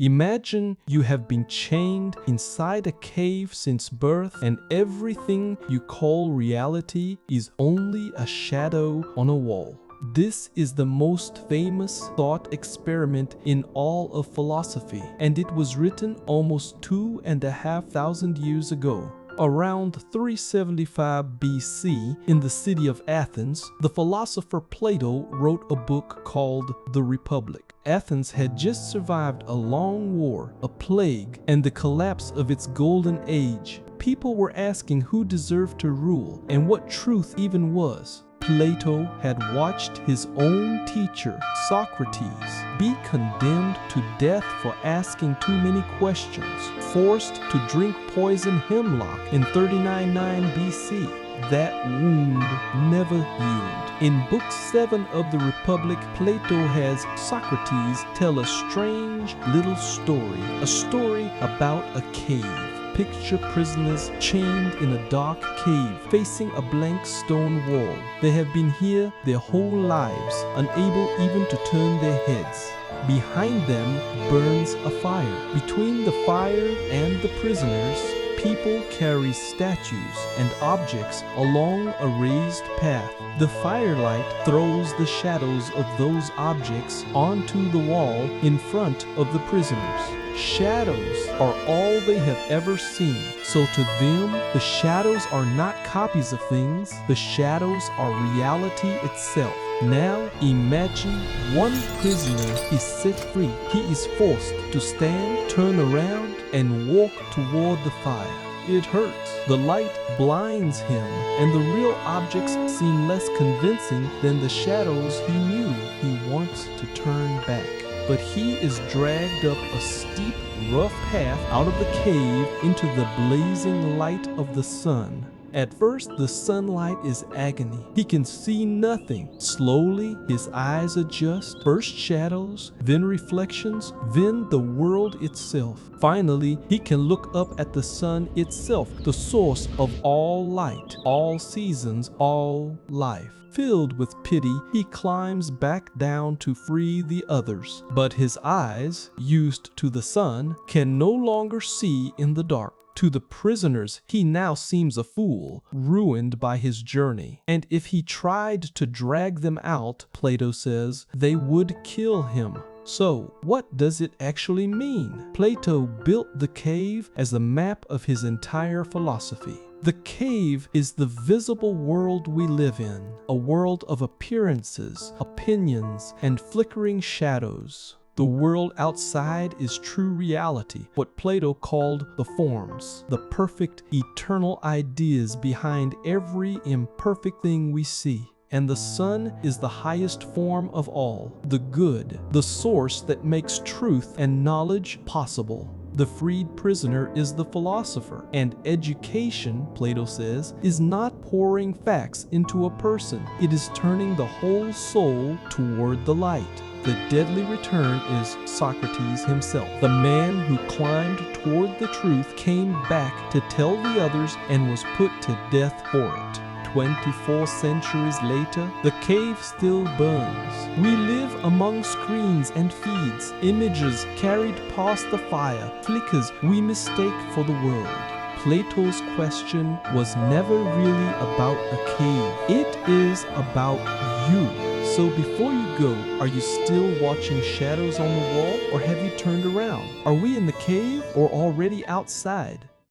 Imagine you have been chained inside a cave since birth, and everything you call reality is only a shadow on a wall. This is the most famous thought experiment in all of philosophy, and it was written almost 2,500 years ago. Around 375 BC, in the city of Athens, the philosopher Plato wrote a book called The Republic. Athens had just survived a long war, a plague, and the collapse of its golden age. People were asking who deserved to rule and what truth even was. Plato had watched his own teacher, Socrates, be condemned to death for asking too many questions, forced to drink poison hemlock in 39 BC. That wound never healed. In Book 7 of the Republic, Plato has Socrates tell a strange little story, a story about a cave. Picture prisoners chained in a dark cave, facing a blank stone wall. They have been here their whole lives, unable even to turn their heads. Behind them burns a fire. Between the fire and the prisoners, people carry statues and objects along a raised path. The firelight throws the shadows of those objects onto the wall in front of the prisoners. Shadows are all they have ever seen. So to them, the shadows are not copies of things. The shadows are reality itself. Now imagine one prisoner is set free. He is forced to stand, turn around, and walk toward the fire. It hurts. The light blinds him, and the real objects seem less convincing than the shadows he knew. He wants to turn back, but he is dragged up a steep, rough path out of the cave into the blazing light of the sun. At first, the sunlight is agony. He can see nothing. Slowly, his eyes adjust. First shadows, then reflections, then the world itself. Finally, he can look up at the sun itself, the source of all light, all seasons, all life. Filled with pity, he climbs back down to free the others. But his eyes, used to the sun, can no longer see in the dark. To the prisoners, he now seems a fool, ruined by his journey. And if he tried to drag them out, Plato says, they would kill him. So, what does it actually mean? Plato built the cave as a map of his entire philosophy. The cave is the visible world we live in, a world of appearances, opinions, and flickering shadows. The world outside is true reality, what Plato called the forms, the perfect, eternal ideas behind every imperfect thing we see. And the sun is the highest form of all, the good, the source that makes truth and knowledge possible. The freed prisoner is the philosopher, and education, Plato says, is not pouring facts into a person. It is turning the whole soul toward the light. The deadly return is Socrates himself. The man who climbed toward the truth came back to tell the others and was put to death for it. 24 centuries later, the cave still burns. We live among screens and feeds, images carried past the fire, flickers we mistake for the world. Plato's question was never really about a cave. It is about you. So before you go, are you still watching shadows on the wall, or have you turned around? Are we in the cave or already outside?